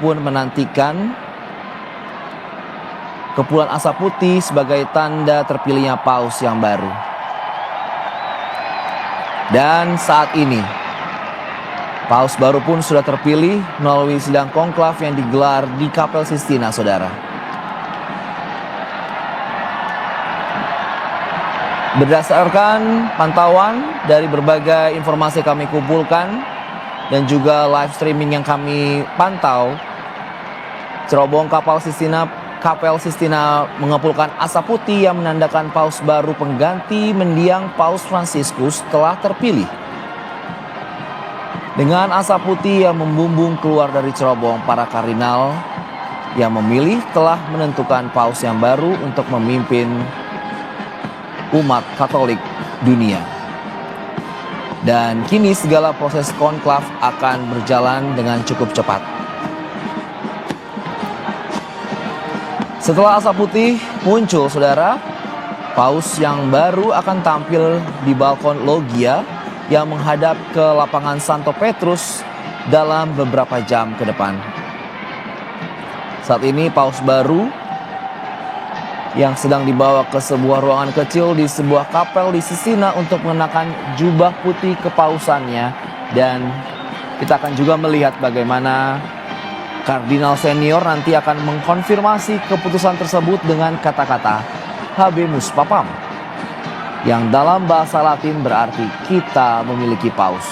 pun menantikan kepulan asap putih sebagai tanda terpilihnya paus yang baru. Dan saat ini paus baru pun sudah terpilih melalui sidang konklav yang digelar di Kapel Sistina, saudara. Berdasarkan pantauan dari berbagai informasi yang kami kumpulkan dan juga live streaming yang kami pantau, cerobong Kapel Sistina mengepulkan asap putih yang menandakan paus baru pengganti mendiang Paus Fransiskus telah terpilih. Dengan asap putih yang membumbung keluar dari cerobong, para kardinal yang memilih telah menentukan paus yang baru untuk memimpin umat Katolik dunia. Dan kini segala proses konklav akan berjalan dengan cukup cepat. Setelah asap putih muncul, saudara, paus yang baru akan tampil di balkon loggia yang menghadap ke lapangan Santo Petrus dalam beberapa jam ke depan. Saat ini paus baru yang sedang dibawa ke sebuah ruangan kecil di sebuah kapel di Sistina untuk mengenakan jubah putih kepausannya, dan kita akan juga melihat bagaimana Kardinal senior nanti akan mengkonfirmasi keputusan tersebut dengan kata-kata Habemus Papam, yang dalam bahasa Latin berarti kita memiliki paus.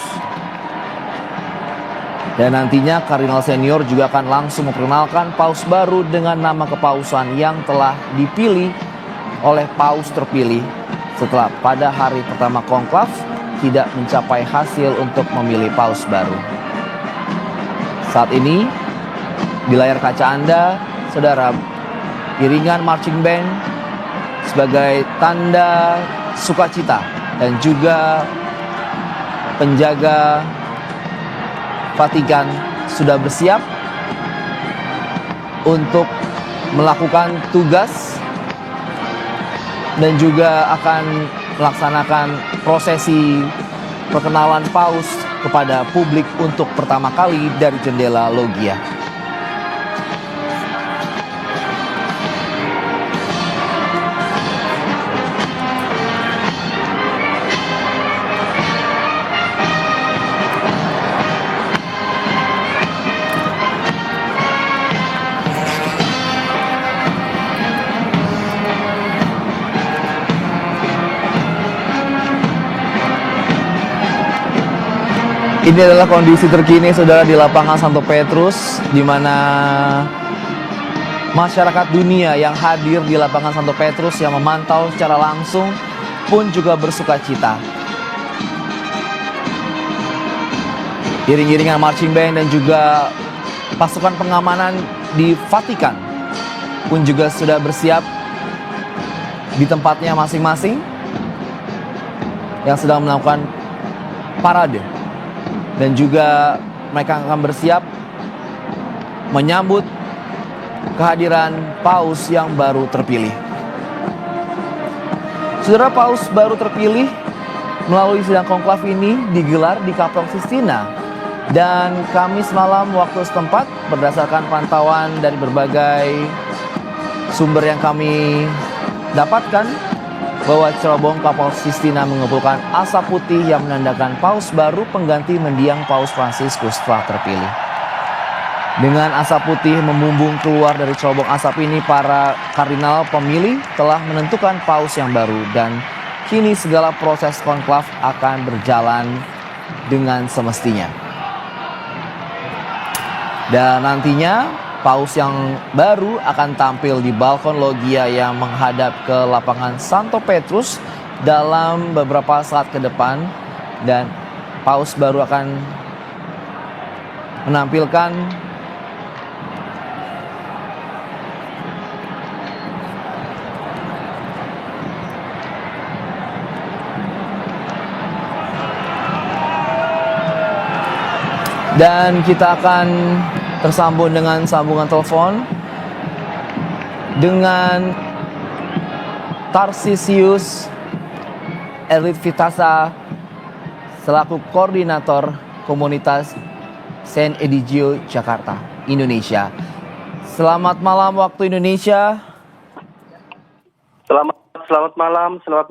Dan nantinya Kardinal senior juga akan langsung memperkenalkan paus baru dengan nama kepausan yang telah dipilih oleh paus terpilih setelah pada hari pertama konklav tidak mencapai hasil untuk memilih paus baru. Saat ini di layar kaca Anda, saudara, iringan marching band sebagai tanda sukacita dan juga penjaga Vatikan sudah bersiap untuk melakukan tugas dan juga akan melaksanakan prosesi perkenalan paus kepada publik untuk pertama kali dari jendela loggia. Ini adalah kondisi terkini, saudara, di lapangan Santo Petrus, di mana masyarakat dunia yang hadir di lapangan Santo Petrus yang memantau secara langsung pun juga bersukacita. Iring-iringan marching band dan juga pasukan pengamanan di Vatikan pun juga sudah bersiap di tempatnya masing-masing yang sedang melakukan parade. Dan juga mereka akan bersiap menyambut kehadiran paus yang baru terpilih. Saudara, paus baru terpilih melalui sidang konklav ini digelar di Kapel Sistina. Dan Kamis malam waktu setempat, berdasarkan pantauan dari berbagai sumber yang kami dapatkan, bahwa cerobong Kapel Sistina mengumpulkan asap putih yang menandakan paus baru pengganti mendiang Paus Fransiskus telah terpilih. Dengan asap putih membumbung keluar dari cerobong asap ini, para kardinal pemilih telah menentukan paus yang baru, dan kini segala proses konklav akan berjalan dengan semestinya. Dan nantinya paus yang baru akan tampil di balkon loggia yang menghadap ke lapangan Santo Petrus dalam beberapa saat ke depan, dan paus baru akan menampilkan dan kita akan tersambung dengan sambungan telepon dengan Tarsisius Elitvitasa selaku koordinator komunitas Saint Edigio Jakarta. Indonesia. Selamat malam waktu Indonesia. Selamat malam. Selamat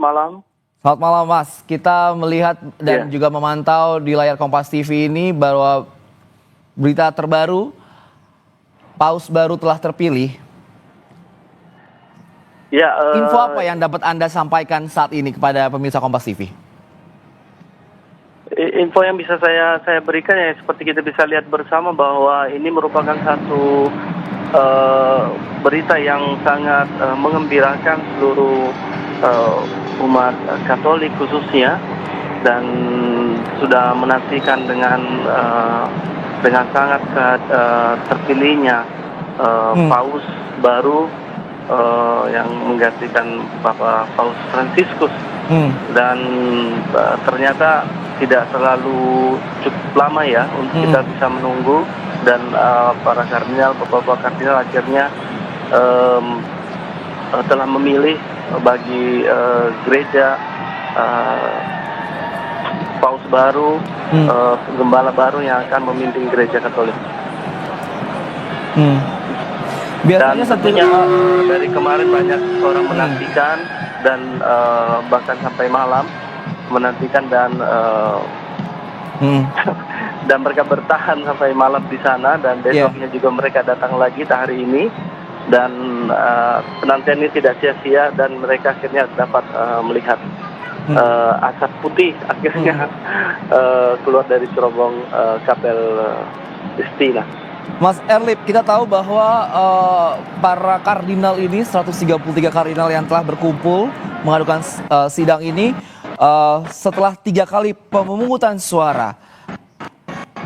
malam Mas. Kita melihat dan juga memantau di layar Kompas TV ini bahwa berita terbaru, Paus baru telah terpilih. Ya, Info apa yang dapat Anda sampaikan saat ini kepada pemirsa Kompas TV? info yang bisa saya berikan ya seperti kita bisa lihat bersama bahwa ini merupakan satu berita yang sangat mengembirakan seluruh umat Katolik khususnya, dan sudah menantikan dengan sangat terpilihnya Paus baru yang menggantikan Bapak Paus Fransiskus. Dan ternyata tidak terlalu cukup lama ya untuk kita bisa menunggu, dan para kardinal, bapak-bapak kardinal akhirnya telah memilih bagi gereja Paus baru, gembala baru yang akan memimpin gereja Katolik. Biasanya Dan tentunya dari kemarin banyak orang menantikan, dan bahkan sampai malam menantikan, dan dan mereka bertahan sampai malam di sana, dan besoknya juga mereka datang lagi hari ini, dan penantian ini tidak sia-sia, dan mereka akhirnya dapat melihat asap putih akhirnya keluar dari cerobong Kapel Sistina. Mas Erlip, kita tahu bahwa para kardinal ini, 133 kardinal yang telah berkumpul mengadukan sidang ini, setelah 3 kali pemungutan suara,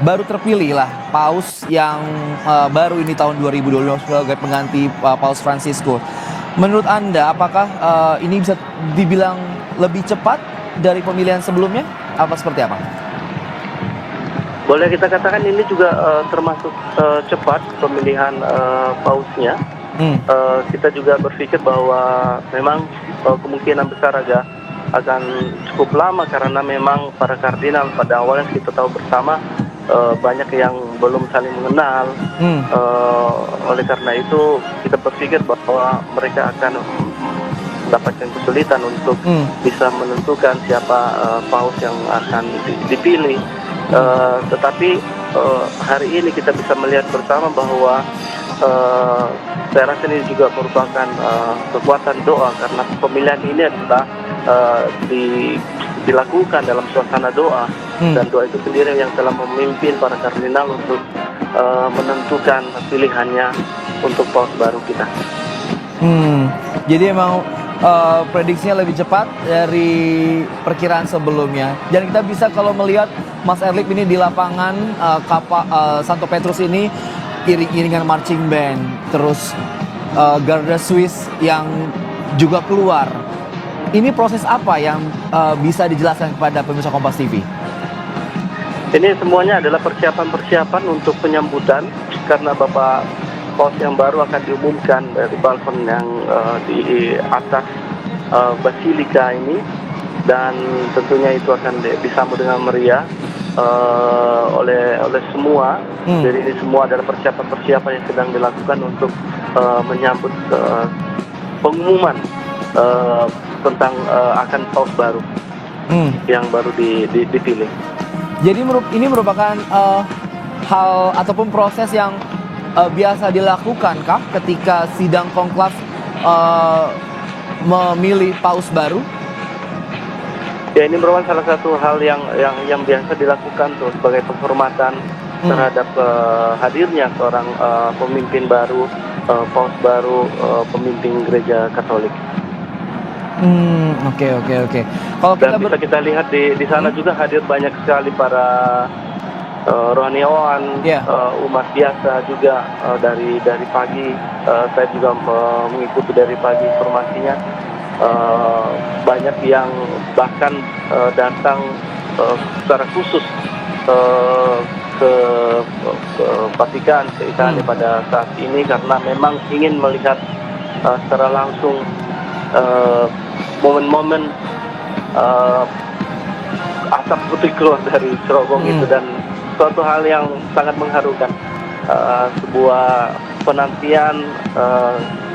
baru terpilihlah Paus yang baru ini tahun 2022 sebagai pengganti Paus Fransiskus. Menurut Anda, apakah ini bisa dibilang lebih cepat dari pemilihan sebelumnya? Apa seperti apa? Boleh kita katakan ini juga termasuk cepat pemilihan pausnya. Kita juga berpikir bahwa memang kemungkinan besar akan cukup lama, karena memang para kardinal pada awalnya kita tahu bersama banyak yang belum saling mengenal. Oleh karena itu kita berpikir bahwa mereka akan mendapatkan kesulitan untuk bisa menentukan siapa paus yang akan dipilih. Tetapi hari ini kita bisa melihat bersama bahwa saya rasa ini juga merupakan kekuatan doa, karena pemilihan ini adalah dilakukan dalam suasana doa, dan doa itu sendiri yang telah memimpin para kardinal untuk menentukan pilihannya untuk paus baru kita. Jadi emang prediksinya lebih cepat dari perkiraan sebelumnya. Dan kita bisa kalau melihat Mas Erlip ini di lapangan Santo Petrus ini, iring-iringan marching band, terus Garda Swiss yang juga keluar. Ini proses apa yang bisa dijelaskan kepada pemirsa Kompas TV? Ini semuanya adalah persiapan untuk penyambutan, karena Bapak Paus yang baru akan diumumkan dari balkon yang di atas Basilika ini, dan tentunya itu akan disambut dengan meriah oleh semua. Jadi ini semua adalah persiapan yang sedang dilakukan untuk menyambut pengumuman tentang akan paus baru yang baru dipilih. Jadi ini merupakan hal ataupun proses yang biasa dilakukan kah ketika sidang konklav memilih paus baru? Ya, ini merupakan salah satu hal yang biasa dilakukan tuh sebagai penghormatan terhadap hadirnya seorang pemimpin baru, paus baru, pemimpin gereja Katolik. Oke. Kalau dan bisa kita lihat di sana juga hadir banyak sekali para rohaniawan, umat biasa juga dari pagi. Saya juga mengikuti dari pagi informasinya. Banyak yang bahkan datang secara khusus ke Vatikan, ke Italia pada saat ini, karena memang ingin melihat secara langsung momen-momen asap putih keluar dari cerobong itu, dan suatu hal yang sangat mengharukan. sebuah penantian,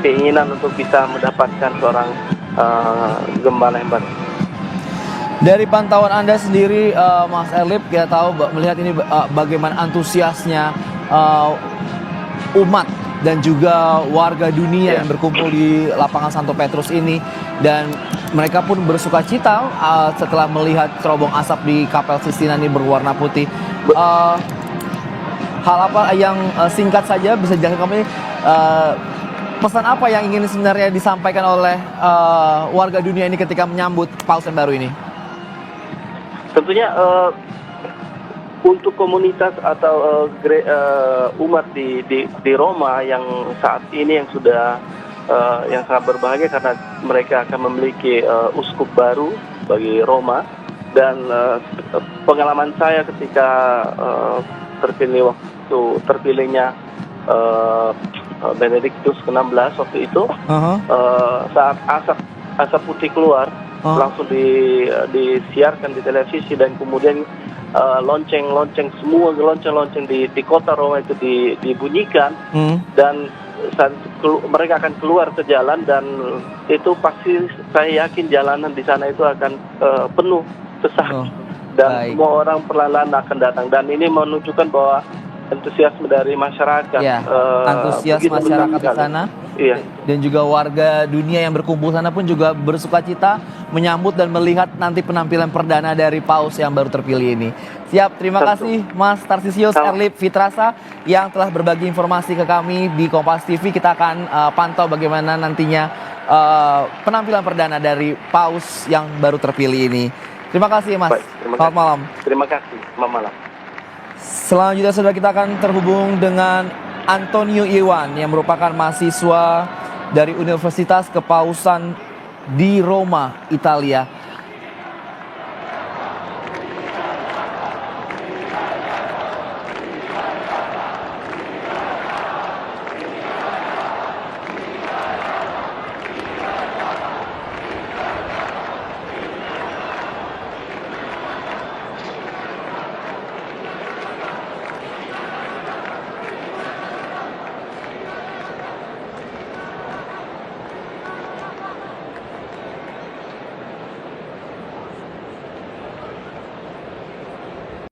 keinginan untuk bisa mendapatkan seorang gembala yang baru. Dari pantauan Anda sendiri, Mas Erlip, kita tahu melihat ini bagaimana antusiasnya umat dan juga warga dunia yang berkumpul di lapangan Santo Petrus ini, dan mereka pun bersuka cita setelah melihat cerobong asap di Kapel Sistina ini berwarna putih. Hal apa yang singkat saja bisa dijelaskan kami, pesan apa yang ingin sebenarnya disampaikan oleh warga dunia ini ketika menyambut Paus yang baru ini? Tentunya untuk komunitas atau umat di Roma yang saat ini yang sudah yang sangat berbahagia karena mereka akan memiliki uskup baru bagi Roma, dan pengalaman saya ketika terpilihnya Benediktus ke-16 waktu itu, saat asap putih keluar, langsung disiarkan di televisi, dan kemudian semua lonceng di kota Roma itu dibunyikan, dan saat mereka akan keluar ke jalan, dan itu pasti saya yakin jalanan di sana itu akan penuh sesak, dan semua orang perlahan akan datang, dan ini menunjukkan bahwa antusiasme dari masyarakat, antusias masyarakat di sana, dan juga warga dunia yang berkumpul sana pun juga bersuka cita menyambut dan melihat nanti penampilan perdana dari Paus yang baru terpilih ini. Siap, terima kasih Mas Tarsisius Erlip Fitrasa yang telah berbagi informasi ke kami di Kompas TV. Kita akan pantau bagaimana nantinya penampilan perdana dari Paus yang baru terpilih ini. Terima kasih Mas. Selamat malam. Terima kasih. Selamat malam. Selanjutnya saudara, kita akan terhubung dengan Antonio Iwan yang merupakan mahasiswa dari Universitas Kepausan di Roma, Italia.